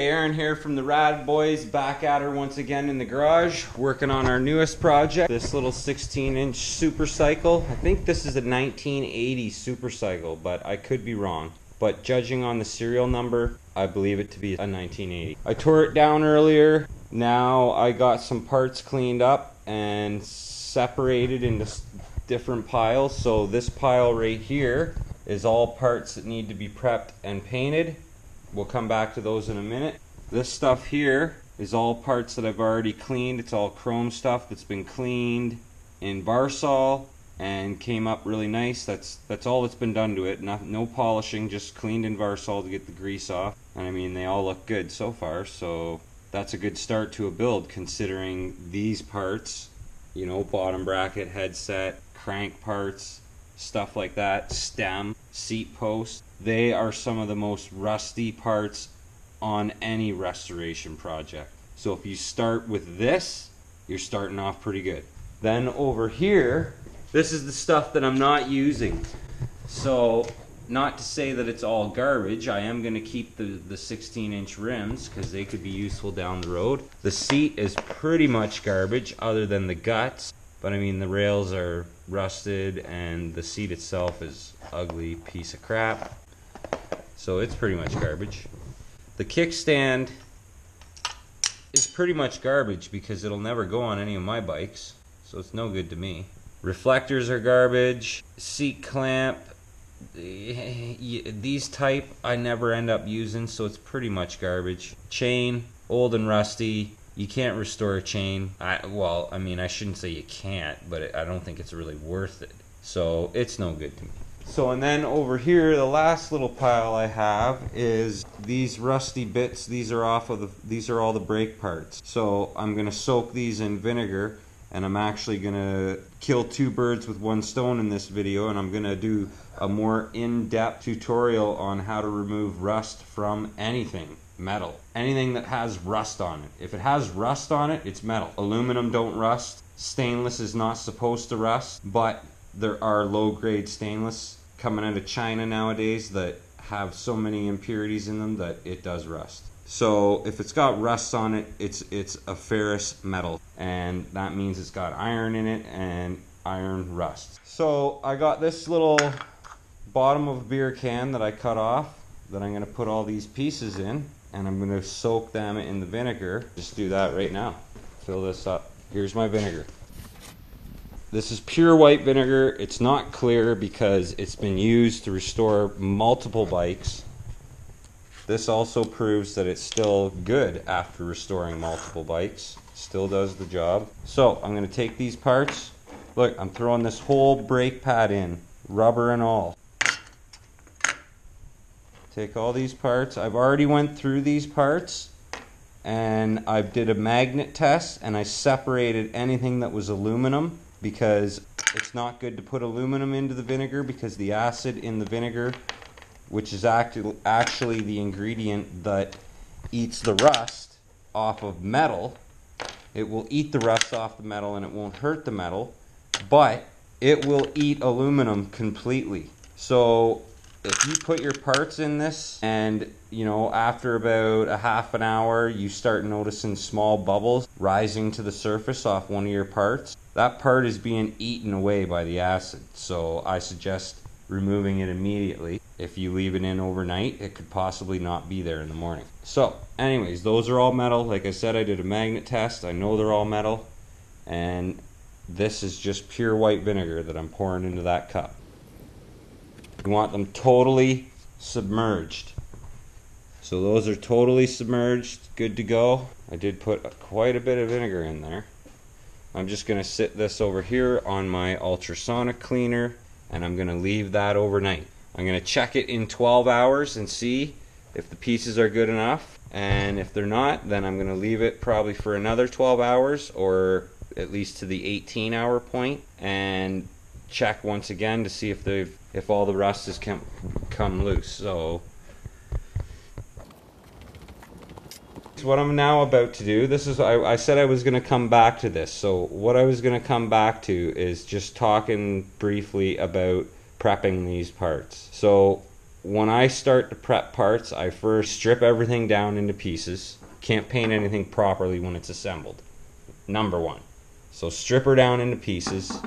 Aaron here from the RadBoyz, back at her once again in the garage, working on our newest project, this little 16-inch supercycle. I think this is a 1980 supercycle, but I could be wrong. But judging on the serial number, I believe it to be a 1980. I tore it down earlier. Now I got some parts cleaned up and separated into different piles. So this pile right here is all parts that need to be prepped and painted. We'll come back to those in a minute. This stuff here is all parts that I've already cleaned. It's all chrome stuff that's been cleaned in Varsol and came up really nice. That's all that's been done to it. No polishing, just cleaned in Varsol to get the grease off. And I mean, they all look good so far, so that's a good start to a build considering these parts, you know, bottom bracket, headset, crank parts, stuff like that, stem, seat post. They are some of the most rusty parts on any restoration project. So if you start with this, you're starting off pretty good. Then over here, this is the stuff that I'm not using. So not to say that it's all garbage. I am going to keep the 16-inch rims because they could be useful down the road. The seat is pretty much garbage other than the guts. But I mean, the rails are rusted and the seat itself is ugly piece of crap. So it's pretty much garbage. The kickstand is pretty much garbage because it'll never go on any of my bikes. So it's no good to me. Reflectors are garbage. Seat clamp, these type I never end up using, so it's pretty much garbage. Chain, old and rusty. You can't restore a chain. Well, I mean, I shouldn't say you can't, but I don't think it's really worth it. So it's no good to me. So, and then over here, the last little pile I have is these rusty bits. These are all the brake parts. So I'm gonna soak these in vinegar, and I'm actually gonna kill two birds with one stone in this video, and I'm gonna do a more in-depth tutorial on how to remove rust from anything. Metal. Anything that has rust on it. If it has rust on it, it's metal. Aluminum don't rust. Stainless is not supposed to rust, but there are low-grade stainless coming out of China nowadays that have so many impurities in them that it does rust. So if it's got rust on it, it's a ferrous metal, and that means it's got iron in it, and iron rust. So I got this little bottom of a beer can that I cut off that I'm going to put all these pieces in, and I'm going to soak them in the vinegar. Just do that right now. Fill this up. Here's my vinegar. This is pure white vinegar. It's not clear because it's been used to restore multiple bikes. This also proves that it's still good after restoring multiple bikes. Still does the job. So I'm going to take these parts. Look, I'm throwing this whole brake pad in, rubber and all. Take all these parts. I've already went through these parts and I did a magnet test and I separated anything that was aluminum, because it's not good to put aluminum into the vinegar because the acid in the vinegar, which is actually the ingredient that eats the rust off of metal, it will eat the rust off the metal and it won't hurt the metal, but it will eat aluminum completely. So if you put your parts in this and, you know, after about a half an hour you start noticing small bubbles rising to the surface off one of your parts, that part is being eaten away by the acid. So I suggest removing it immediately. If you leave it in overnight, it could possibly not be there in the morning. So anyways, those are all metal. Like I said, I did a magnet test. I know they're all metal. And this is just pure white vinegar that I'm pouring into that cup. You want them totally submerged. So those are totally submerged, good to go. I did put quite a bit of vinegar in there. I'm just going to sit this over here on my ultrasonic cleaner, and I'm going to leave that overnight. I'm going to check it in 12 hours and see if the pieces are good enough, and if they're not, then I'm going to leave it probably for another 12 hours, or at least to the 18-hour point, and check once again to see if all the rust has come loose. So what I'm now about to do, this is, I said I was going to come back to this. So what I was going to come back to is just talking briefly about prepping these parts. So when I start to prep parts, I first strip everything down into pieces. Can't paint anything properly when it's assembled. Number one. So strip her down into pieces.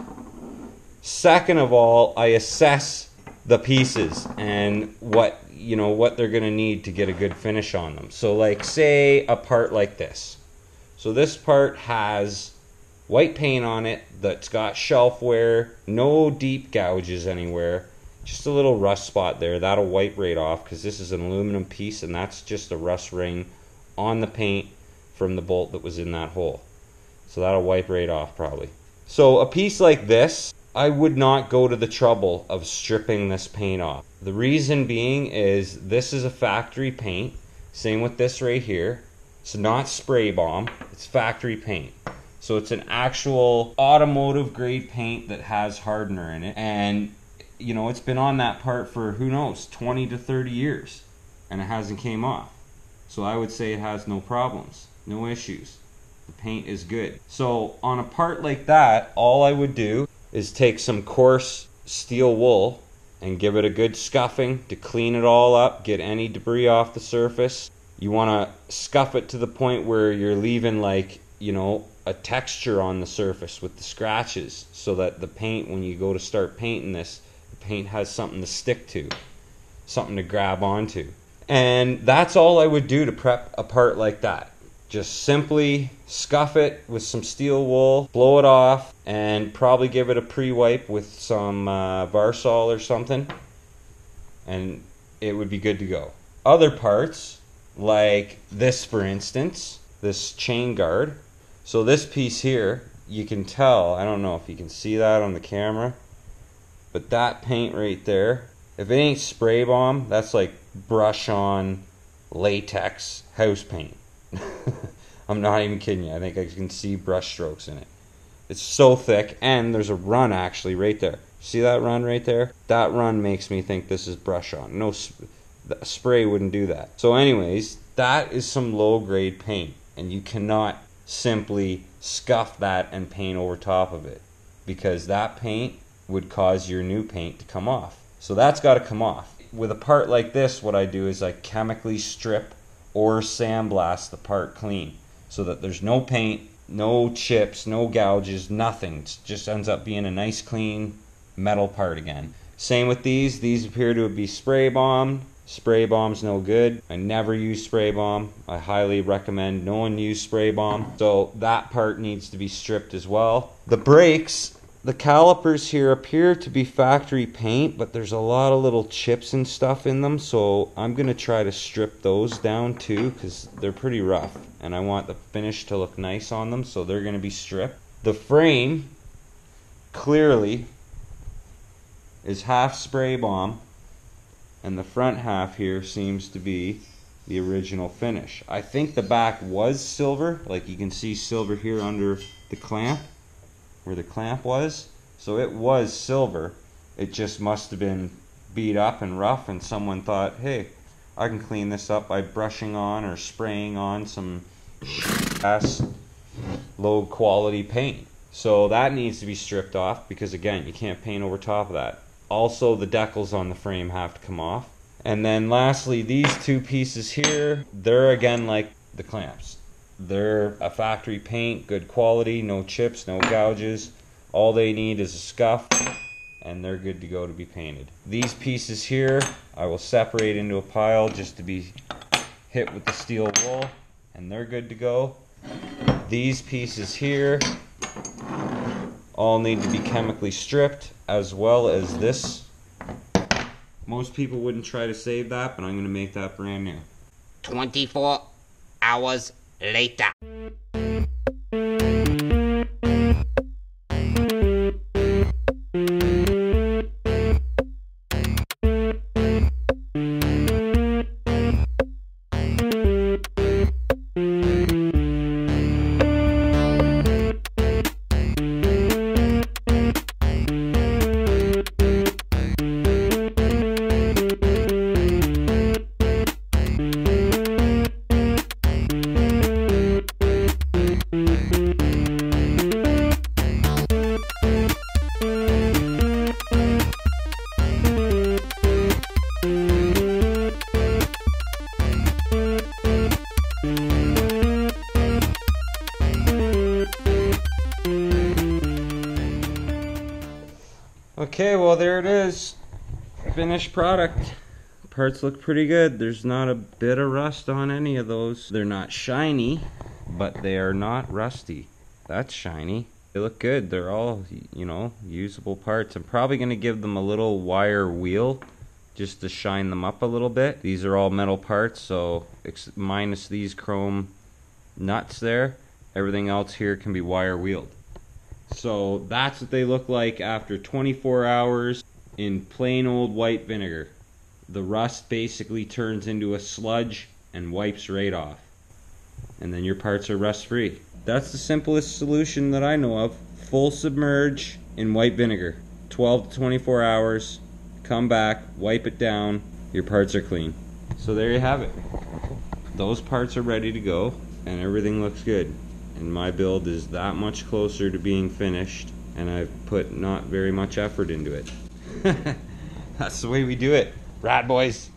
Second of all, I assess the pieces and what they're going to need to get a good finish on them. So like say a part like this. So this part has white paint on it that's got shelf wear, no deep gouges anywhere, just a little rust spot there. That'll wipe right off because this is an aluminum piece and that's just a rust ring on the paint from the bolt that was in that hole. So that'll wipe right off probably. So a piece like this, I would not go to the trouble of stripping this paint off. The reason being is this is a factory paint. Same with this right here. It's not spray bomb, it's factory paint. So it's an actual automotive grade paint that has hardener in it. And it's been on that part for, who knows, 20 to 30 years. And it hasn't came off. So I would say it has no problems, no issues. The paint is good. So on a part like that, all I would do is take some coarse steel wool and give it a good scuffing to clean it all up, get any debris off the surface. You want to scuff it to the point where you're leaving like, a texture on the surface with the scratches, so that the paint, when you go to start painting this, the paint has something to stick to, something to grab onto. And that's all I would do to prep a part like that. Just simply scuff it with some steel wool, blow it off, and probably give it a pre-wipe with some Varsol or something, and it would be good to go. Other parts, like this for instance, this chain guard. So this piece here, you can tell, I don't know if you can see that on the camera, but that paint right there, if it ain't spray bomb, that's like brush on latex house paint. I'm not even kidding you. I think I can see brush strokes in it. It's so thick, and there's a run actually right there. See that run right there? That run makes me think this is brush on. No, spray wouldn't do that. So anyways, that is some low grade paint, and you cannot simply scuff that and paint over top of it, because that paint would cause your new paint to come off. So that's got to come off. With a part like this, what I do is I chemically strip or sandblast the part clean, so that there's no paint, no chips, no gouges, nothing. It just ends up being a nice clean metal part again. Same with these appear to be spray bombed. Spray bomb's no good. I never use spray bomb. I highly recommend no one use spray bomb. So that part needs to be stripped as well. The brakes, the calipers here appear to be factory paint, but there's a lot of little chips and stuff in them, so I'm going to try to strip those down too, because they're pretty rough, and I want the finish to look nice on them, so they're going to be stripped. The frame, clearly, is half spray bomb, and the front half here seems to be the original finish. I think the back was silver, like you can see silver here under the clamp, where the clamp was. So it was silver. It just must have been beat up and rough, and someone thought, hey, I can clean this up by brushing on or spraying on some ass low quality paint. So that needs to be stripped off, because again, you can't paint over top of that. Also, the decals on the frame have to come off. And then lastly, these two pieces here, they're again like the clamps. They're a factory paint, good quality, no chips, no gouges. All they need is a scuff, and they're good to go to be painted. These pieces here, I will separate into a pile just to be hit with the steel wool, and they're good to go. These pieces here all need to be chemically stripped, as well as this. Most people wouldn't try to save that, but I'm going to make that brand new. 24 hours later. Okay, well there it is. Finished product. Parts look pretty good. There's not a bit of rust on any of those. They're not shiny, but they are not rusty. That's shiny. They look good. They're all, you know, usable parts. I'm probably going to give them a little wire wheel just to shine them up a little bit. These are all metal parts, so minus these chrome nuts there, everything else here can be wire wheeled. So that's what they look like after 24 hours in plain old white vinegar. The rust basically turns into a sludge and wipes right off. And then your parts are rust free. That's the simplest solution that I know of. Full submerge in white vinegar. 12 to 24 hours. Come back, wipe it down, your parts are clean. So there you have it. Those parts are ready to go and everything looks good. And my build is that much closer to being finished, and I've put not very much effort into it. That's the way we do it. RadBoyz.